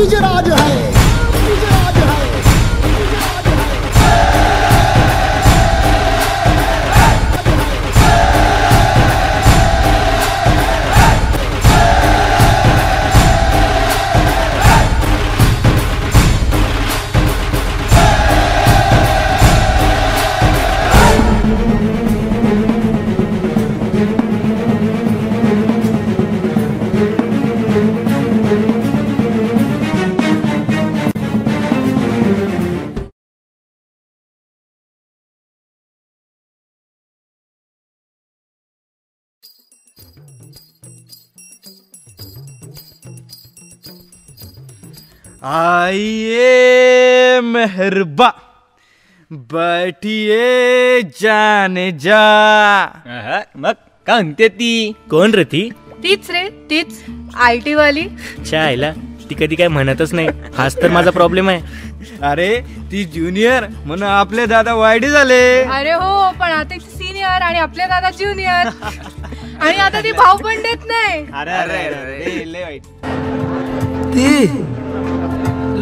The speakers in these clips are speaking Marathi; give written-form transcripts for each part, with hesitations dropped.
डीजे राज है, डीजे राज है, डीजे राज है। आइए मेहरबा, बैठिए जाने जा। मग का म्हणते ती? कोण रे ती? तीच रे, तीच IT वाली. आईला ती कधी काय म्हणतच नाही, हाच तर माझा प्रॉब्लेम आहे. अरे ती ज्युनियर म्हणून आपले दादा वायडी झाले. अरे हो, पण आता ती सिनियर आणि आपले दादा ज्युनियर. आणि आता ती भाऊ पण देत नाही. अरे अरे अरे लय वाईट. ती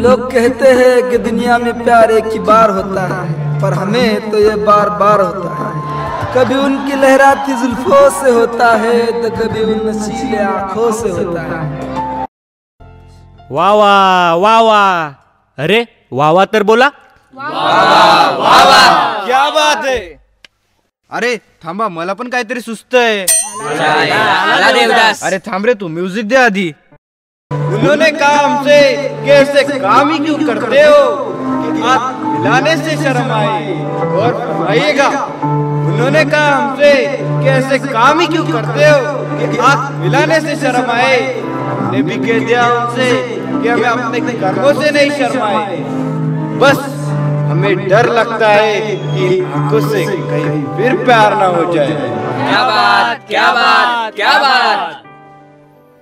लोग कहते हैं कि दुनिया में प्यार एक ही बार होता है, पर हमें तो ये बार बार होता है। कभी उनकी लहराती जुल्फों से होता है तो कभी उन नशीले आंखों से होता है। वा वा वा वा. अरे वा वा तर बोला. क्या बात है. अरे थांबा, मला पण काहीतरी सुस्त आहे. अरे थांब रे, तू म्युझिक दे आधी. उन्होंने कहा हमसे कि ऐसे काम ही क्यों करते हो कि हाथ मिलाने से शर्म आए. और फरमाइएगा, उन्होंने कहा हमसे कि ऐसे काम ही क्यों करते हो कि हाथ मिलाने से शर्म आए. हमने भी कह दिया उनसे कि हमें अपने कर्मों से नहीं शर्माए, बस हमें डर लगता है कि आंखों से कहीं फिर प्यार ना हो जाए. क्या बात, क्या बात, क्या बात.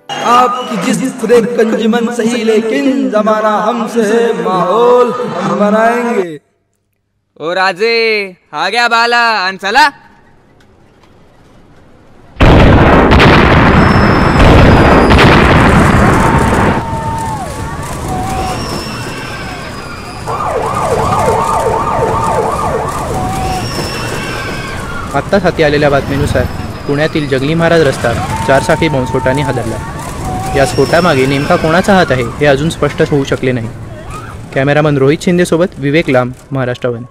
आपकी जिस खुदे कंजमन सही, लेकिन जमाना हमसे है, माहौल हम बनाएंगे. ओ राजे, हा गया बाला आणि चला. आत्ताच हाती आलेल्या बातमीनुसार पुण्यातील जंगली महाराज रस्ता चारचाकी बॉम्बस्फोटाने हादरला. या स्फोटामागे नेमका कोणाचा हात आहे हे अजून स्पष्ट होऊ शकले नाही. कॅमेरामन रोहित शिंदेसोबत विवेक लांब, महाराष्ट्र वन.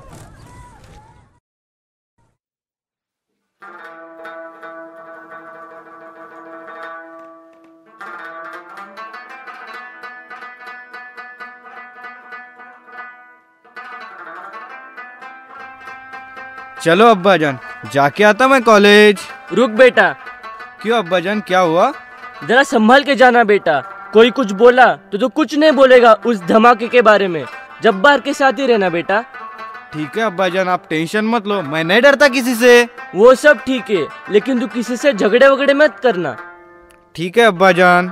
चलो अब्बाजान, जाके आता मैं कॉलेज. रुक बेटा. क्यों अब्बाजान, क्या हुआ? जरा संभाल के जाना बेटा. कोई कुछ बोला तो कुछ नहीं बोलेगा उस धमाके के बारे में. जब्बार के साथ ही रहना बेटा. ठीक है अब्बाजान, आप टेंशन मत लो, मैं नहीं डरता किसी से. वो सब ठीक है, लेकिन तू किसी से झगड़े वगड़े मत करना. ठीक है अब्बाजान.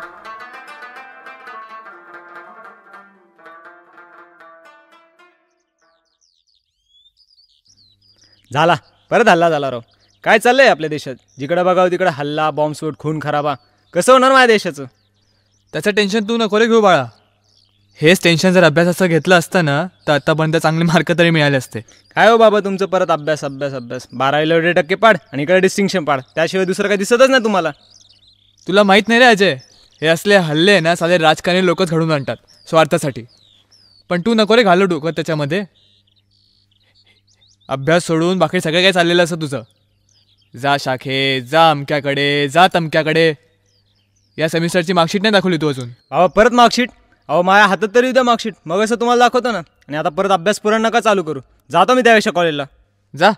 झाला, परत हल्ला झाला राव. काय चाललंय आपल्या देशात? जिकडे बघावं तिकडे हल्ला, बॉम्बस्फोट, खून खराबा. कसं होणार माझ्या देशाचं? त्याचं टेन्शन तू नको रे घेऊ बाळा. हेच टेन्शन जर अभ्यासाचं घेतलं असतं ना तर आतापर्यंत चांगले मार्क तरी मिळाले असते. काय हो बाबा तुमचं परत अभ्यास अभ्यास अभ्यास. 12वीला एवढे टक्के पाड आणि इकडे डिस्टिंक्शन पाड, त्याशिवाय दुसरं काही दिसतच नाही तुम्हाला. तुला माहीत नाही रे अजय, हे असले हल्ले ना साले राजकारणी लोकच घडून आणतात स्वार्थासाठी. पण तू नको रे घालू डोकं त्याच्यामध्ये. अभ्यास सोडून बाकी सगळं काय चाललेलं असं तुझं. जा शाखे, जा अमक्याकडे, जा तमक्याकडे. या सेमिस्टरची मार्कशीट नाही दाखवली तू अजून. अहो परत मार्कशीट? अहो माझ्या हातात तरी उद्या मार्कशीट, मग असं तुम्हाला दाखवतो ना. आणि आता परत अभ्यास पुरण नका चालू करू. जातो मी त्यापेक्षा कॉलेजला. जा.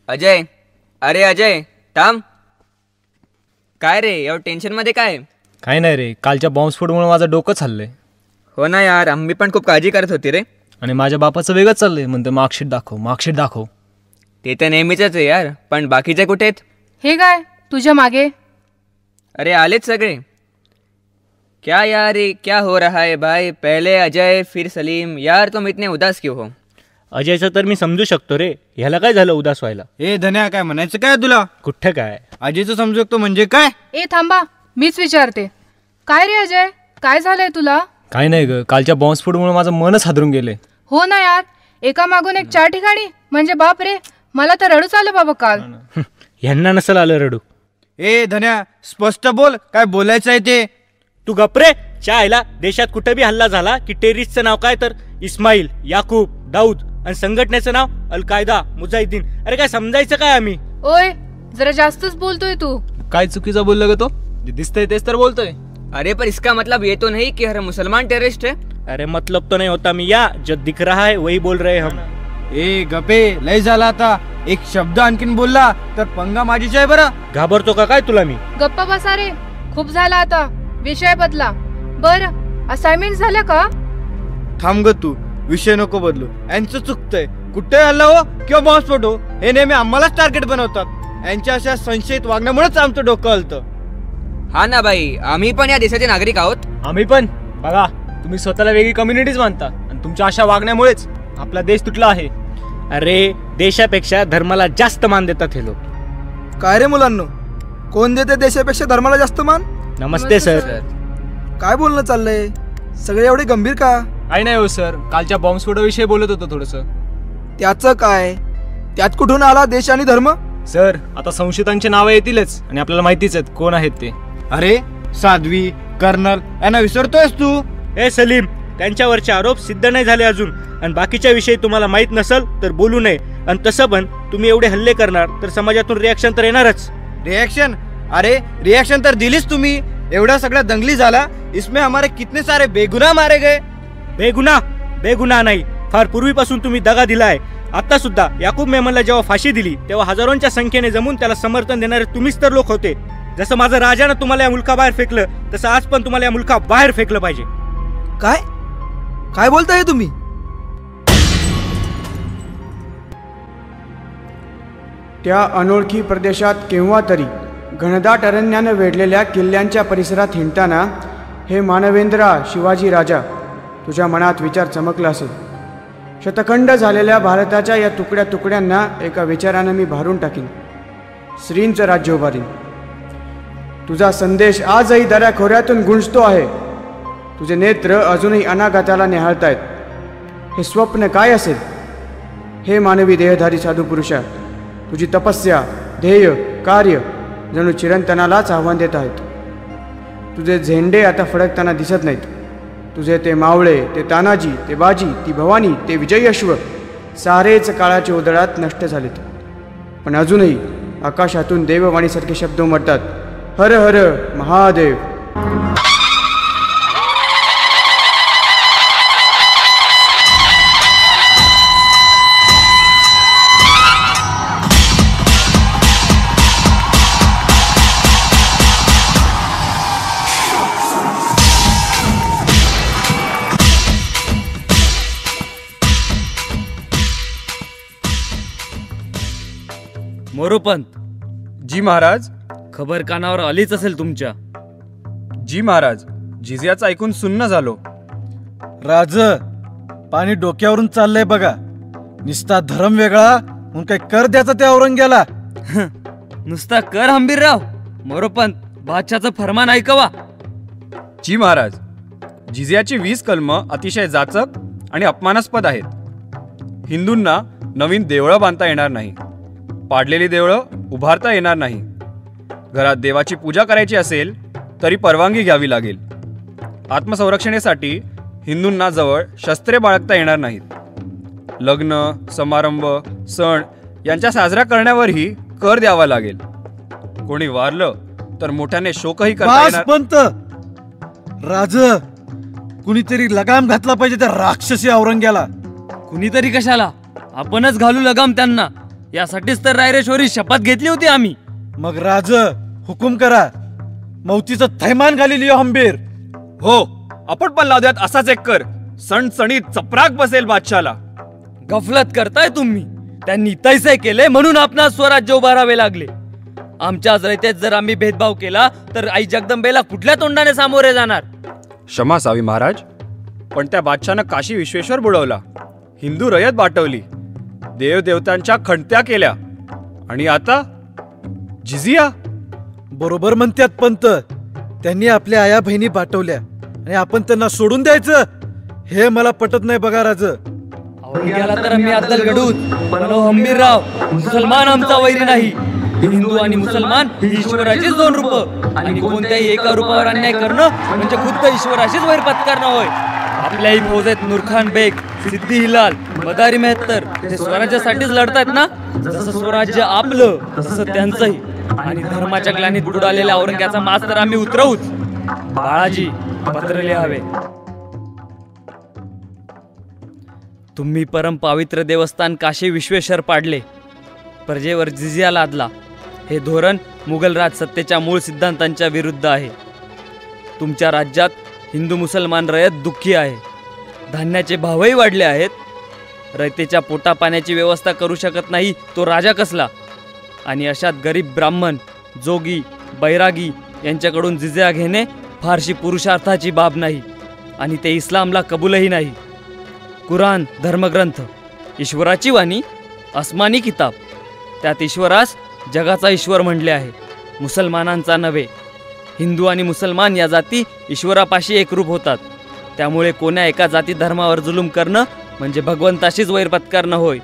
अजय, अरे अजय थांब. काय रे एवढं टेन्शन मध्ये काय? काही नाही रे, कालच्या बॉम्बस्फोटमुळे माझं डोकंच हल्लंय. हो ना यार, आम्ही पण खूप काळजी करत होती रे. आणि माझ्या बापाचं वेगळंच चाललंय, म्हणतो मार्कशीट दाखव, मार्कशीट दाखव. ते तर नेहमीच आहे यार, पण बाकीचे कुठे आहेत? हे काय तुझ्या मागे? अरे आलेच सगळे. क्या यार, ये क्या हो रहा है भाई? पहले अजय फिर सलीम. यार तुम इतने उदास क्यों हो? अजयचं तर मी समजू शकतो रे, ह्याला काय झालं उदास व्हायला? ए धन्या, काय म्हणायचं काय तुला? कुठं काय? अजयचं समजू शकतो म्हणजे काय? ए थांबा, मीच विचारते. काय रे अजय, काय झालंय तुला? काय नाही ग, कालच्या बॉम्बस्फोटमुळे माझं मनच हादरून गेले. हो ना यार, एका मागून एक 4 ठिकाणी, म्हणजे बाप रे, मला तर रडूच आलं बाबा काल. ह्यांना नसल आलं रडू. ए धन्या, स्पष्ट बोल, काय बोलायचं आहे ते. तू गपरे. चायला देशात कुठं बी हल्ला झाला की टेररिस्टचं नाव काय तर इस्माईल, याकूब, दाऊद आणि संघटनेचं नाव अल कायदा, मुजाहिदीन. अरे काय समजायचं काय आम्ही? ओय, जरा जास्तच बोलतोय तू. काय चुकीचा बोलला ग तो? जे दिसतंय तेच तर बोलतोय. अरे पर इसका मतलब ये तो नहीं कि हर मुसलमान टेररिस्ट है. अरे मतलब तो नहीं होता मिया, जो दिख रहा है वही बोल रहे हम. ए गपे, लय झाला आता. एक शब्द आणखीन बोलला तर पंगा माझीच आहे बरं. घाबरतो का काय तुला मी? गप्पा बसा रे, खूप झाला आता, विषय बदला. बर, असाइनमेंट झाल्या का? थांब ग तू, विषय नको बदलू. यांचं चुकतंय. कुठे हल्ला हो किंवा बॉम्बस्फोट हो, हे नेहमी आम्हालाच टार्गेट बनवतात. यांच्या अशा संशयित वागण्यामुळेच आमचं डोकं हलतं. हा ना बाई, आम्ही पण या देशाचे नागरिक आहोत. आम्ही पण. बघा, तुम्ही स्वतःला वेगळी कम्युनिटीज मानता आणि तुमच्या अशा वागण्यामुळेच आपला देश तुटला आहे. अरे देशापेक्षा धर्माला जास्त मान देतात हे लोक. काय रे मुलांनो, कोण देते देशापेक्षा धर्माला जास्त मान? नमस्ते सर. काय बोलणं चाललंय? सगळे एवढे गंभीर का? काही नाही हो सर, कालच्या बॉम्बस्फोटाविषयी बोलत होतो थोडंसं. त्याचं काय? त्यात कुठून आला देश आणि धर्म? सर, आता संशयितांची नावं येतीलच आणि आपल्याला माहितीच आहेत कोण आहेत ते. अरे साध्वी, कर्नल यांना विसरतोयस तू? ए सलीम, त्यांच्यावरचे आरोप सिद्ध नाही झाले अजून, आणि बाकीच्या विषयी तुम्हाला माहित नसल तर बोलू नये. आणि तसं पण तुम्ही एवढे हल्ले करणार तर समाजातून रिॲक्शन तर येणारच. रिएक्शन? अरे रिएक्शन तर दिलीच तुम्ही. एवढा सगळा दंगली झाला, इसमें हमारे कितने सारे बेगुनाह मारे गए. बेगुनाह नाही, फार पूर्वीपासून तुम्ही दगा दिलाय. आता सुद्धा याकूब मेमनला जेव्हा फाशी दिली तेव्हा हजारोंच्या संख्येने जमून त्याला समर्थन देणारे तुम्हीच तर लोक होते. जसं माझं राजानं तुम्हाला या मुलकाबाहेर फेकलं, तसं आज पण तुम्हाला या मुलकाबाहेर फेकलं पाहिजे. काय काय बोलताय तुम्ही? त्या अनोळखी प्रदेशात केव्हा तरी घनदाट अरण्यानं वेढलेल्या किल्ल्यांच्या परिसरात हिंडताना हे मानवेंद्रा शिवाजी राजा, तुझ्या मनात विचार चमकला असेल. शतखंड झालेल्या भारताच्या या तुकड्या तुकड्यांना एका विचारानं मी भारून टाकीन. श्रींचं राज्य उभारीन. तुझा संदेश आजही दऱ्याखोऱ्यातून गुंजतो आहे. तुझे नेत्र अजूनही अनागताला निहाळतायत. हे स्वप्न काय असेल? हे मानवी देहधारी साधू पुरुषा, तुझी तपस्या, ध्येय, कार्य जणू चिरंतनालाच आव्हान देत आहेत. तुझे झेंडे आता फडकताना दिसत नाहीत. तुझे ते मावळे, ते तानाजी, ते बाजी, ती भवानी, ते विजयी अश्व सारेच काळाच्या उदळात नष्ट झालेत. पण अजूनही आकाशातून देववाणीसारखे शब्द उमटतात, हर हर महादेव. मोरोपंत. जी महाराज. खबर कानावर आलीच असेल तुमच्या. जी महाराज, जिझियाचं ऐकून सुन्न झालो. राज, पाणी डोक्यावरून चाललंय बघा. निस्ता धर्म वेगळा म्हणून काय कर द्याचा त्या औरंग्याला. नुसता कर हंबीरराव. मोरोपंत, बादशाचं फरमान ऐकवा. जी महाराज, जिझियाची 20 कलम अतिशय जाचक आणि अपमानास्पद आहेत. हिंदूंना नवीन देवळं बांधता येणार नाही. पाडलेली देवळं उभारता येणार नाही. घरात देवाची पूजा करायची असेल तरी परवानगी घ्यावी लागेल. आत्मसंरक्षणासाठी हिंदूंना जवळ शस्त्रे बाळगता येणार नाहीत. लग्न, समारंभ, सण यांच्या साजरा करण्यावरही कर द्यावा लागेल. कोणी वारलं तर मोठ्याने शोकही करता येणार. पंत राज, कुणीतरी लगाम घातला पाहिजे त्या राक्षसी औरंग्याला. कुणीतरी कशाला? आपणच घालू लगाम त्यांना. यासाठीच तर रायरेश्वरी शपथ घेतली होती आम्ही. मग राज, हुकुम करा. मौतीचं थैमान घाली लिओ हंबीर. हो, आपण पण लावूयात असाच एक कर. सणसणीत चपराक बसेल बादशाला. गफलत करताय तुम्ही. त्यांनी तैसे केले म्हणून आपणास स्वराज्य उभारावे लागले. आमच्याच रयतेत जर आम्ही भेदभाव केला तर आई जगदंबेला कुठल्या तोंडाने सामोरे जाणार? क्षमा सावी महाराज, पण त्या बादशानं काशी विश्वेश्वर बुडवला. हिंदू रयत बाटवली, देवदेवतांच्या खंडत्या केल्या, आणि आता जिझिया. बरोबर म्हणतात पंत. त्यांनी आपल्या आया बहिणी पाठवल्या आणि आपण त्यांना सोडून द्यायचं, हे मला पटत नाही बघा राज. गेला तर आम्ही अद्दल घडूत, पण हंबीरराव, मुसलमान आमचा वैरी नाही. हिंदू आणि मुसलमान ही ईश्वराचीच दोन रूप, आणि कोणत्याही एका रूपावर अन्याय करणं म्हणजे खुद्द ईश्वराशीच वैर पत्करणं होय. आपल्याही फौजेत नूरखान बेग, सिद्दी हिलाल, मदारी मेहतर हे स्वराज्यासाठीच लढतायत ना. जसं स्वराज्य आपलं तसं त्यांचंही. आणि धर्माच्या ग्लानीत बुडालेल्या औरंग्याचा माज तर आम्ही उतरवूच. बाळाजी, पत्र लिहावे. तुम्ही परम पवित्र देवस्थान काशी विश्वेश्वर पाडले, प्रजेवर जिझिया लादला. हे धोरण मुघल राजसत्तेच्या मूळ सिद्धांतांच्या विरुद्ध आहे. तुमच्या राज्यात हिंदू मुसलमान रयत दुःखी आहे. धान्याचे भावही वाढले आहेत. रयतेच्या पोटा पाण्याची व्यवस्था करू शकत नाही तो राजा कसला. आणि अशात गरीब ब्राह्मण, जोगी, बैरागी यांच्याकडून जिझिया घेणे फारशी पुरुषार्थाची बाब नाही, आणि ते इस्लामला कबूलही नाही. कुराण धर्मग्रंथ, ईश्वराची वाणी, आसमानी किताब, त्यात ईश्वरास जगाचा ईश्वर म्हणले आहे, मुसलमानांचा नव्हे. हिंदू आणि मुसलमान या जाती ईश्वरापाशी एकरूप होतात. त्यामुळे कोण्या एका जाती धर्मावर जुलूम करणं म्हणजे भगवंताशीच वैर पत्करणं होय.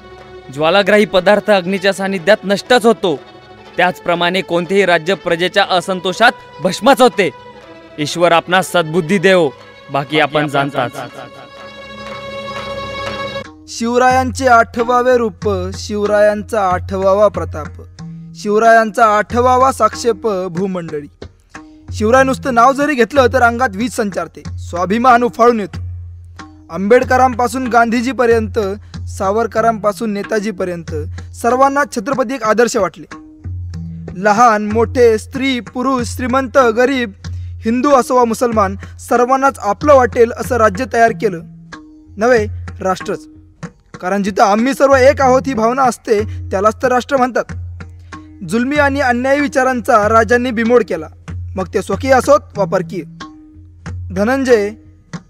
ज्वालाग्राही पदार्थ अग्नीच्या सानिध्यात नष्टच होतो, त्याचप्रमाणे कोणतेही राज्य प्रजेच्या असंतोषात भस्मच होते. ईश्वर आपणास सद्बुद्धी देव, बाकी आपण जाणताच. शिवरायांचे 8वावे रूप, शिवरायांचा 8वावा प्रताप, शिवरायांचा 8वावा साक्षेप भूमंडळी. शिवराय नुसतं नाव जरी घेतलं तर अंगात वीज संचारते, स्वाभिमान उफाळून येतो. आंबेडकरांपासून गांधीजीपर्यंत, सावरकरांपासून नेताजीपर्यंत सर्वांना छत्रपती एक आदर्श वाटले. लहान मोठे, स्त्री पुरुष, श्रीमंत गरीब, हिंदू असो वा मुसलमान, सर्वांनाच आपलं वाटेल असं राज्य तयार केलं नव्हे, राष्ट्रच. कारण जिथं आम्ही सर्व एक आहोत ही भावना असते त्यालाच तर राष्ट्र म्हणतात. जुलमी आणि अन्यायी विचारांचा राजांनी बिमोड केला, मग ते स्वकीय असोत वा परकीय. धनंजय,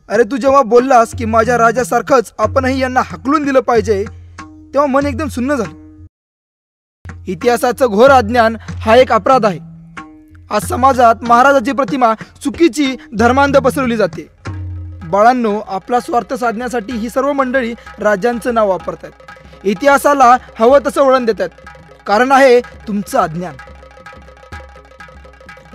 अरे तू जेव्हा बोललास की माझ्या राजासारखंच आपणही यांना हाकलून दिलं पाहिजे, तेव्हा मन एकदम सुन्न झालं. इतिहासाचं घोर अज्ञान हा एक अपराध आहे. आज समाजात महाराजाची प्रतिमा चुकीची धर्मांध पसरवली जाते. बाळांनो, आपला स्वार्थ साधण्यासाठी ही सर्व मंडळी राजांचं नाव वापरतात, इतिहासाला हवं तसं वळण देतात. कारण आहे तुमचं अज्ञान.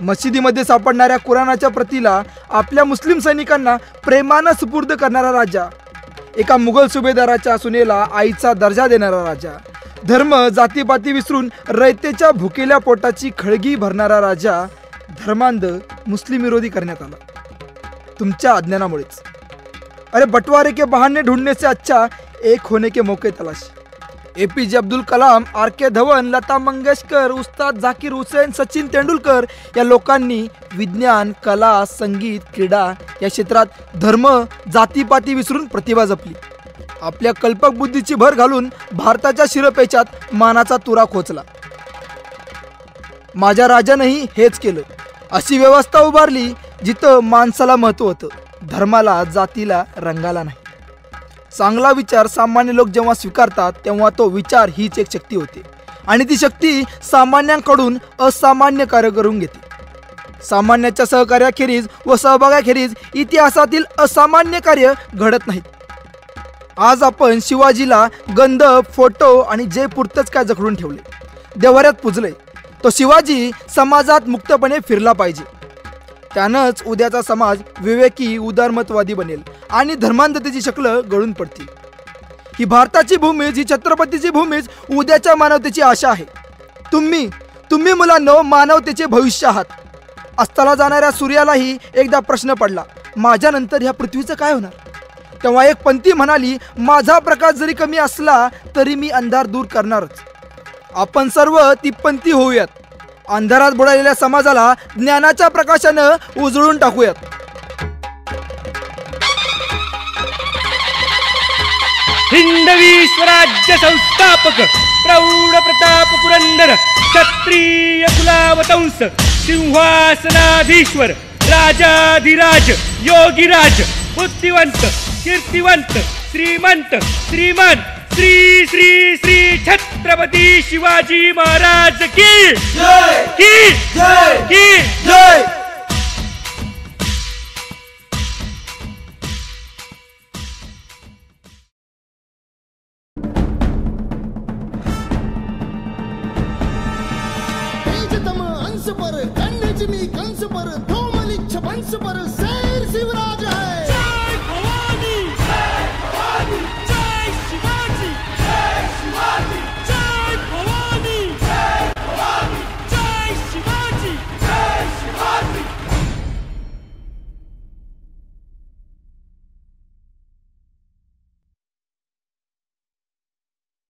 मशिदीमध्ये सापडणाऱ्या कुराणाच्या प्रतीला आपल्या मुस्लिम सैनिकांना प्रेमानं सुपूर्द करणारा राजा, एका मुघल सुभेदाराच्या सुनेला आईचा दर्जा देणारा राजा, धर्म जातीपाती विसरून रयतेच्या भुकेल्या पोटाची खळगी भरणारा राजा, धर्मांध मुस्लिम विरोधी करण्यात आला तुमच्या अज्ञानामुळेच. अरे बंटवारे के बहाने ढूंढने से अच्छा एक होने के मौके तलाश. APJ अब्दुल कलाम, RK धवन, लता मंगेशकर, उस्ताद झाकीर हुसेन, सचिन तेंडुलकर या लोकांनी विज्ञान, कला, संगीत, क्रीडा या क्षेत्रात धर्म जातीपाती विसरून प्रतिभा जपली. आपल्या कल्पक बुद्धीची भर घालून भारताच्या शिरपेचात मानाचा तुरा खोचला. माझ्या राजानंही हेच केलं. अशी व्यवस्था उभारली जिथं माणसाला महत्त्व होतं, धर्माला, जातीला, रंगाला नाही. चांगला विचार सामान्य लोक जेव्हा स्वीकारतात तेव्हा तो विचार हीच एक शक्ती होते, आणि ती शक्ती सामान्यांकडून असामान्य कार्य करून घेते. सामान्याच्या सहकार्याखेरीज व सहभागाखेरीज इतिहासातील असामान्य कार्य घडत नाहीत. आज आपण शिवाजीला गंध, फोटो आणि जे पुरतच काय जखडून ठेवले, देव्हाऱ्यात पुजले. तो शिवाजी समाजात मुक्तपणे फिरला पाहिजे. त्यानंच उद्याचा समाज विवेकी, उदारमतवादी बनेल आणि धर्मांधतेची शक्ल गळून पडतील. ही भारताची भूमीच, ही छत्रपतीची भूमीच उद्याच्या मानवतेची आशा आहे. तुम्ही मुलांनो मानवतेचे भविष्य आहात. अस्ताला जाणाऱ्या सूर्यालाही एकदा प्रश्न पडला, माझ्यानंतर ह्या पृथ्वीचं काय होणार? तेव्हा एक पंथी म्हणाली, माझा प्रकाश जरी कमी असला तरी मी अंधार दूर करणारच. आपण सर्व ती पंथी होऊयात. अंधारात बुडालेल्या समाजाला ज्ञानाच्या प्रकाशानं उजळून टाकूयात. हिंदवी स्वराज्य संस्थापक प्रौढ प्रताप पुरंदर क्षत्रिय कुलावतंस सिंहासनाधीश्वर राजाधिराज योगीराज बुद्धिवंत कीर्तिवंत श्रीमंत श्रीमान श्री श्री श्री छत्रपती शिवाजी महाराज की जय की जय की जय। तेजतम अंश पर कन्या मी कंस पर धोमलिच्छ वंश पर शेर शिवराज